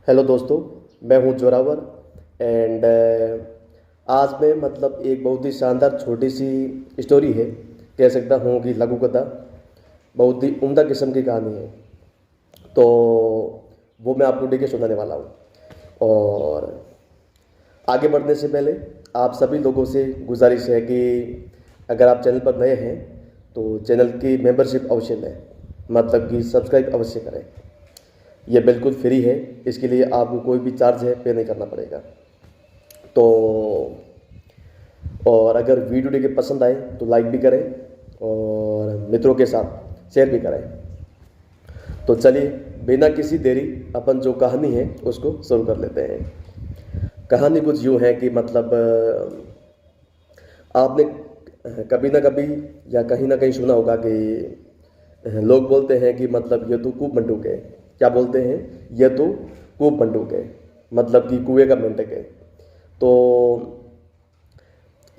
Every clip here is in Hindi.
हेलो दोस्तों, मैं हूं जोरावर एंड आज मैं मतलब एक बहुत ही शानदार छोटी सी स्टोरी है, कह सकता हूं कि लघु कथा, बहुत ही उम्दा किस्म की कहानी है। तो वो मैं आपको लेके सुनाने वाला हूं। और आगे बढ़ने से पहले आप सभी लोगों से गुजारिश है कि अगर आप चैनल पर नए हैं तो चैनल की मेंबरशिप अवश्य लें, मतलब कि सब्सक्राइब अवश्य करें। ये बिल्कुल फ्री है, इसके लिए आपको कोई भी चार्ज है पे नहीं करना पड़ेगा। तो और अगर वीडियो देखे पसंद आए तो लाइक भी करें और मित्रों के साथ शेयर भी करें। तो चलिए बिना किसी देरी अपन जो कहानी है उसको शुरू कर लेते हैं। कहानी कुछ यूँ है कि मतलब आपने कभी ना कभी या कहीं ना कहीं सुना होगा कि लोग बोलते हैं कि मतलब ये तो कूप मंडूक है। क्या बोलते हैं? ये तो कूप मंडूक है, मतलब कि कुएं का मेंढक है। तो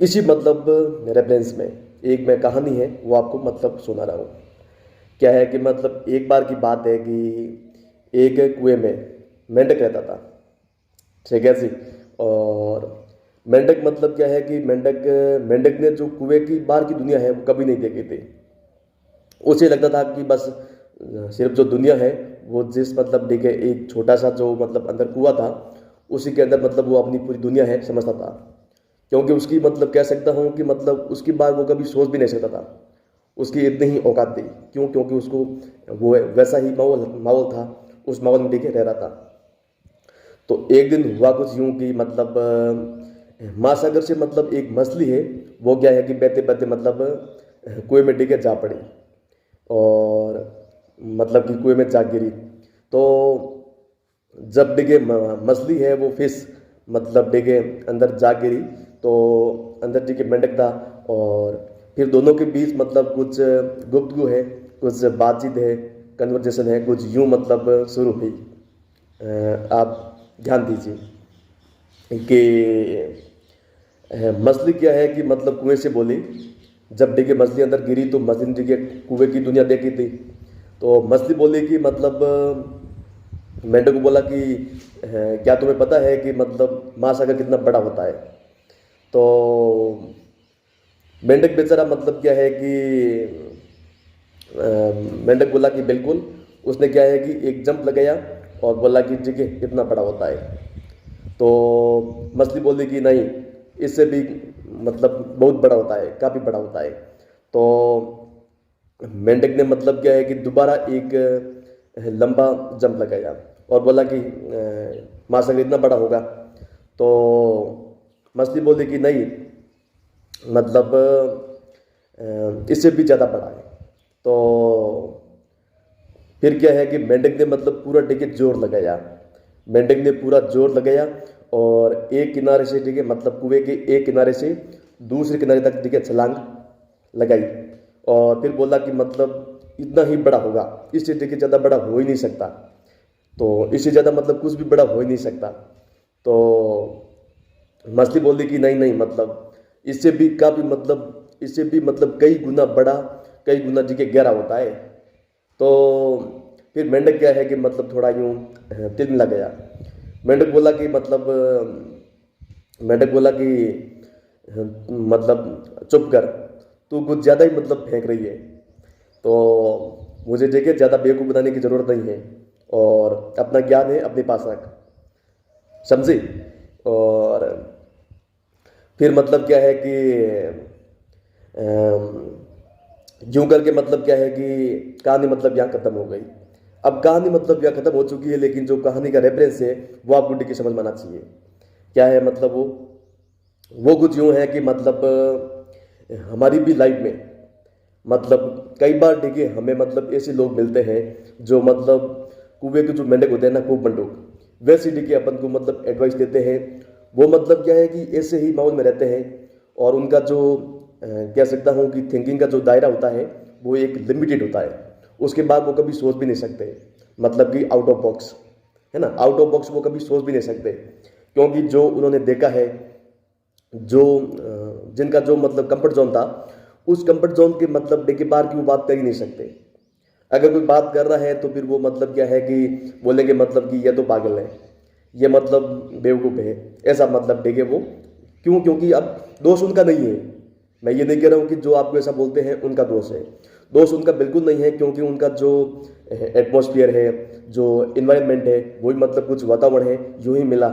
इसी मतलब रेफरेंस में एक मैं कहानी है वो आपको मतलब सुना रहा हूँ। क्या है कि मतलब एक बार की बात है कि एक कुएं में मेंढक रहता था, ठीक है जी। और मेंढक मतलब क्या है कि मेंढक मेंढक ने जो कुएं की बाहर की दुनिया है वो कभी नहीं देखी थी। उसे लगता था कि बस सिर्फ जो दुनिया है वो जिस मतलब देखे एक छोटा सा जो मतलब अंदर कुआं था उसी के अंदर मतलब वो अपनी पूरी दुनिया है समझता था। क्योंकि उसकी मतलब कह सकता हूँ कि मतलब उसकी बात वो कभी सोच भी नहीं सकता था। उसकी इतनी ही औकात थी। क्यों? क्योंकि उसको वो वैसा ही माहौल माहौल था, उस माहौल में देखे रह रहा था। तो एक दिन हुआ कुछ यूं कि मतलब महासागर से मतलब एक मछली है, वो क्या है कि बहते बहते मतलब कुएं में डिगे जा पड़ी और मतलब कि कुएं में जा गिरी। तो जब डिगे मछली है वो फिश मतलब डिगे अंदर जा गिरी, तो अंदर डिगे मेंढक था। और फिर दोनों के बीच मतलब कुछ गुफ्तगू है, कुछ बातचीत है, कन्वर्जेशन है, कुछ यूं मतलब शुरू हुई। आप ध्यान दीजिए कि मछली क्या है कि मतलब कुएं से बोली। जब डिगे मछली अंदर गिरी तो मछली ने डिगे कुएं की दुनिया देखी थी। तो मछली बोली कि मतलब मेंढक को बोला कि क्या तुम्हें पता है कि मतलब महासागर कितना बड़ा होता है? तो मेंढक बेचारा मतलब क्या है कि मेंढक बोला कि बिल्कुल। उसने क्या है कि एक जंप लगाया और बोला कि ठीक है कितना बड़ा होता है। तो मछली बोली कि नहीं, इससे भी मतलब बहुत बड़ा होता है, काफ़ी बड़ा होता है। तो मेंढक ने मतलब क्या है कि दोबारा एक लंबा जंप लगाया और बोला कि महासागर इतना बड़ा होगा। तो मछली बोली कि नहीं, मतलब इससे भी ज़्यादा बड़ा है। तो फिर क्या है कि मेंढक ने मतलब पूरा टिके जोर लगाया। मेंढक ने पूरा जोर लगाया और एक किनारे से ठीक है मतलब कुएं के एक किनारे से दूसरे किनारे तक ठीक है छलांग लगाई। और फिर बोला कि मतलब इतना ही बड़ा होगा, इससे ठीक है ज़्यादा बड़ा हो ही नहीं सकता। तो इससे ज़्यादा मतलब कुछ भी बड़ा हो ही नहीं सकता। तो मछली बोली कि नहीं नहीं, मतलब इससे भी काफ़ी मतलब इससे भी मतलब कई गुना बड़ा, कई गुना जी के गहरा होता है। तो फिर मेंढक क्या है कि मतलब थोड़ा यूं तिलमिला गया। मेंढक बोला कि मतलब मेंढक बोला कि मतलब चुप कर, तू कुछ ज़्यादा ही मतलब फेंक रही है। तो मुझे देखिए ज़्यादा बेवकूफ़ बनाने की ज़रूरत नहीं है और अपना ज्ञान है अपने पास रख, समझी? और फिर मतलब क्या है कि यूं करके मतलब क्या है कि कहानी मतलब यहाँ खत्म हो गई। अब कहानी मतलब यहाँ खत्म हो चुकी है, लेकिन जो कहानी का रेफरेंस है वो आपको ठीक समझ में आना चाहिए। क्या है मतलब वो कुछ यूं है कि मतलब हमारी भी लाइफ में मतलब कई बार ठीक है हमें मतलब ऐसे लोग मिलते हैं जो मतलब कुएं के जो मेंढक होते हैं ना, कूप मंडूक, वैसे ठीक है अपन को मतलब एडवाइस देते हैं। वो मतलब क्या है कि ऐसे ही माहौल में रहते हैं और उनका जो कह सकता हूँ कि थिंकिंग का जो दायरा होता है वो एक लिमिटेड होता है। उसके बाद वो कभी सोच भी नहीं सकते, मतलब कि आउट ऑफ बॉक्स, है ना, आउट ऑफ बॉक्स वो कभी सोच भी नहीं सकते। क्योंकि जो उन्होंने देखा है, जो जिनका जो मतलब कंफर्ट जोन था, उस कंफर्ट जोन के मतलब डे के बाहर की वो बात कर ही नहीं सकते। अगर कोई बात कर रहा है तो फिर वो मतलब क्या है कि बोलेंगे मतलब कि यह तो पागल है। ये मतलब बेवकूफ़ है, ऐसा मतलब ठीक है वो। क्यों? क्योंकि अब दोष उनका नहीं है। मैं ये नहीं कह रहा हूँ कि जो आपको ऐसा बोलते हैं उनका दोष है, दोष उनका बिल्कुल नहीं है, क्योंकि उनका जो एटमॉस्फेयर है, जो इन्वायरमेंट है, वही मतलब कुछ वातावरण है, यूं ही मिला।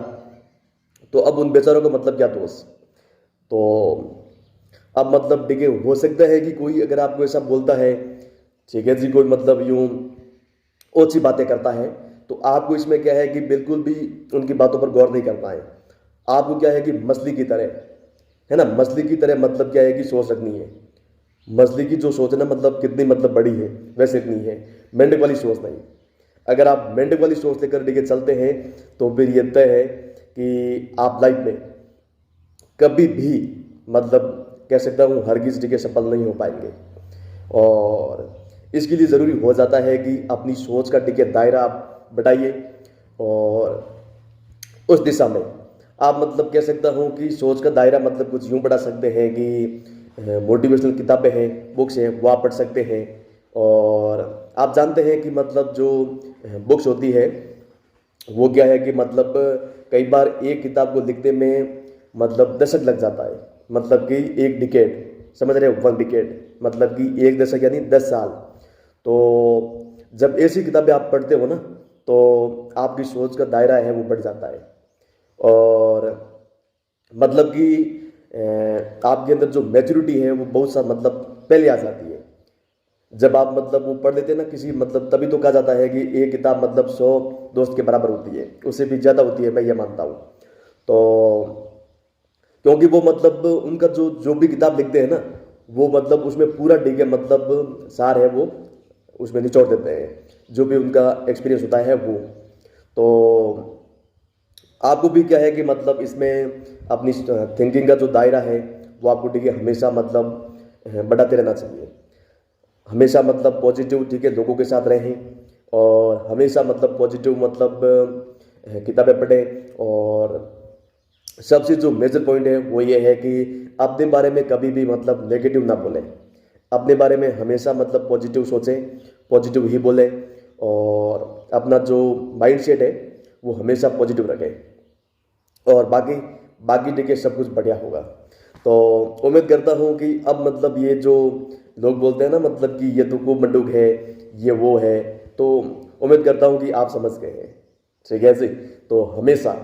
तो अब उन बेचारों का मतलब क्या दोष? तो अब मतलब देखिए, हो सकता है कि कोई अगर आपको ऐसा बोलता है, ठीक है जी, कोई मतलब यूं ओछी बातें करता है, तो आपको इसमें क्या है कि बिल्कुल भी उनकी बातों पर गौर नहीं करना है। आपको क्या है कि मछली की तरह, है ना, मछली की तरह मतलब क्या है कि सोच रखनी है। मछली की जो सोच है ना, मतलब कितनी मतलब बड़ी है, वैसे इतनी है, मेंढक वाली सोच नहीं। अगर आप मेंढक वाली सोच लेकर लेके चलते हैं, तो फिर ये तय है कि आप लाइफ में कभी भी मतलब कह सकता हूँ हर किसी जगह सफल नहीं हो पाएंगे। और इसके लिए ज़रूरी हो जाता है कि अपनी सोच का टिके दायरा आप बढ़ाइए, और उस दिशा में आप मतलब कह सकता हूँ कि सोच का दायरा मतलब कुछ यूँ बढ़ा सकते हैं कि मोटिवेशनल किताबें हैं, बुक्स हैं, वो आप पढ़ सकते हैं। और आप जानते हैं कि मतलब जो बुक्स होती है, वो क्या है कि मतलब कई बार एक किताब को लिखने में मतलब दशक लग जाता है, मतलब कि एक डिकेड, समझ रहे हो, 1 डिकेड, मतलब कि एक दशक यानी 10 साल। तो जब ऐसी किताबें आप पढ़ते हो ना, तो आपकी सोच का दायरा है वो बढ़ जाता है। और मतलब कि आपके अंदर जो मैच्योरिटी है वो बहुत सा मतलब पहले आ जाती है। जब आप मतलब वो पढ़ लेते हैं ना किसी, मतलब तभी तो कहा जाता है कि एक किताब मतलब 100 दोस्त के बराबर होती है, उससे भी ज़्यादा होती है, मैं ये मानता हूँ। तो क्योंकि वो मतलब उनका जो जो भी किताब लिखते हैं ना, वो मतलब उसमें पूरा डिगे मतलब सार है वो उसमें निचोड़ देते हैं, जो भी उनका एक्सपीरियंस होता है वो। तो आपको भी क्या है कि मतलब इसमें अपनी थिंकिंग का जो दायरा है वो आपको ठीक है हमेशा मतलब बढ़ाते रहना चाहिए। हमेशा मतलब पॉजिटिव ठीक है लोगों के साथ रहें, और हमेशा मतलब पॉजिटिव मतलब किताबें पढ़ें। और सबसे जो मेजर पॉइंट है वो ये है कि अपने बारे में कभी भी मतलब नेगेटिव ना बोलें। अपने बारे में हमेशा मतलब पॉजिटिव सोचें, पॉजिटिव ही बोलें, और अपना जो माइंड सेट है वो हमेशा पॉजिटिव रखें। और बाकी बाकी देखिए सब कुछ बढ़िया होगा। तो उम्मीद करता हूँ कि अब मतलब ये जो लोग बोलते हैं ना मतलब कि ये तो को मंडूक है, ये वो है, तो उम्मीद करता हूँ कि आप समझ गए हैं। ठीक है जी। तो हमेशा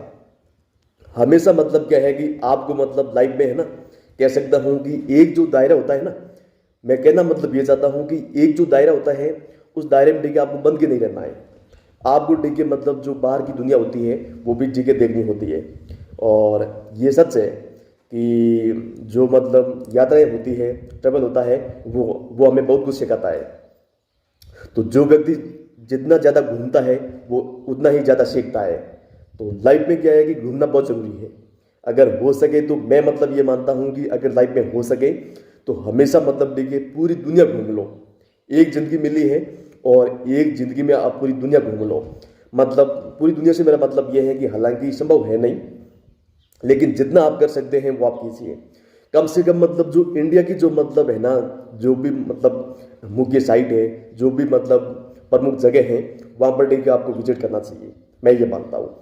हमेशा मतलब क्या है कि आपको मतलब लाइफ में है ना, कह सकता हूँ कि एक जो दायरा होता है ना, मैं कहना मतलब ये चाहता हूँ कि एक जो दायरा होता है, उस दायरे में देखिए आपको बंद के नहीं रहना है। आपको देखिए मतलब जो बाहर की दुनिया होती है वो भी देखिए देखनी होती है। और ये सच है कि जो मतलब यात्राएं होती है, ट्रेवल होता है, वो हमें बहुत कुछ सिखाता है। तो जो व्यक्ति जितना ज़्यादा घूमता है वो उतना ही ज़्यादा सीखता है। तो लाइफ में क्या है कि घूमना बहुत ज़रूरी है। अगर हो सके तो मैं मतलब ये मानता हूँ कि अगर लाइफ में हो सके तो हमेशा मतलब देखिए पूरी दुनिया घूम लो। एक ज़िंदगी मिली है, और एक ज़िंदगी में आप पूरी दुनिया घूम लो। मतलब पूरी दुनिया से मेरा मतलब ये है कि हालांकि संभव है नहीं, लेकिन जितना आप कर सकते हैं वो आप कीजिए। कम से कम मतलब जो इंडिया की जो मतलब है ना, जो भी मतलब मुख्य साइट है, जो भी मतलब प्रमुख जगह है, वहाँ पर देखिए आपको विजिट करना चाहिए, मैं ये मानता हूँ।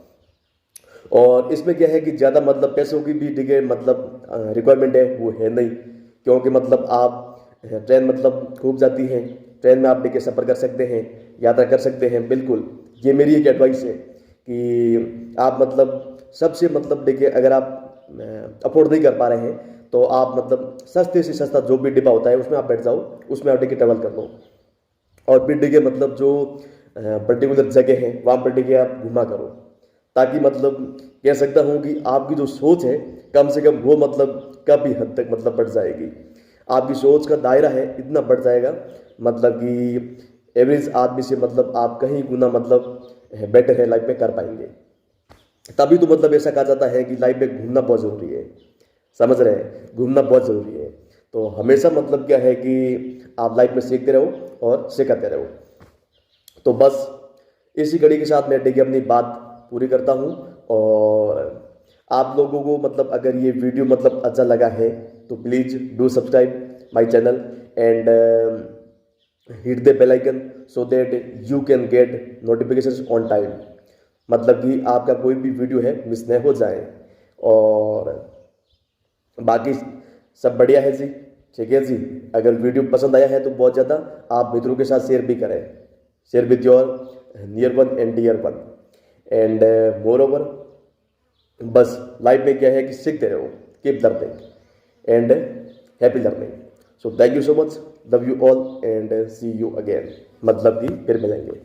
और इसमें क्या है कि ज़्यादा मतलब पैसों की भी देखिए मतलब रिक्वायरमेंट है वो है नहीं, क्योंकि मतलब आप ट्रेन मतलब खूब जाती हैं, ट्रेन में आप देखिए सफ़र कर सकते हैं, यात्रा कर सकते हैं। बिल्कुल, ये मेरी एक एडवाइस है कि आप मतलब सबसे मतलब देखिए अगर आप अफोर्ड नहीं कर पा रहे हैं तो आप मतलब सस्ते से सस्ता जो भी डिब्बा होता है उसमें आप बैठ जाओ, उसमें आप देखिए ट्रेवल कर लो। और फिर देखिए मतलब जो पर्टिकुलर जगह है वहाँ पर देखिए आप घुमा करो, ताकि मतलब कह सकता हूँ कि आपकी जो सोच है कम से कम वो मतलब काफ़ी हद तक मतलब बढ़ जाएगी। आपकी सोच का दायरा है इतना बढ़ जाएगा, मतलब कि एवरेज आदमी से मतलब आप कहीं गुना मतलब बेटर है लाइफ में कर पाएंगे। तभी तो मतलब ऐसा कहा जाता है कि लाइफ में घूमना बहुत ज़रूरी है। समझ रहे हैं, घूमना बहुत ज़रूरी है। तो हमेशा मतलब क्या है कि आप लाइफ में सीखते रहो और सिखाते रहो। तो बस इसी कड़ी के साथ मैं देखिए अपनी बात पूरी करता हूँ। और आप लोगों को मतलब अगर ये वीडियो मतलब अच्छा लगा है तो please do subscribe my channel and hit the bell icon so that you can get notifications on time। मतलब कि आपका कोई भी वीडियो है मिस न हो जाए। और बाकी सब बढ़िया है जी। ठीक है जी। अगर वीडियो पसंद आया है तो बहुत ज़्यादा आप मित्रों के साथ शेयर भी करें। Share with your near one and dear one. And moreover, बस लाइफ में क्या है कि सीखते रहो, keep learning and happy learning. So thank you so much, love you all and see you again, मतलब कि फिर मिलेंगे।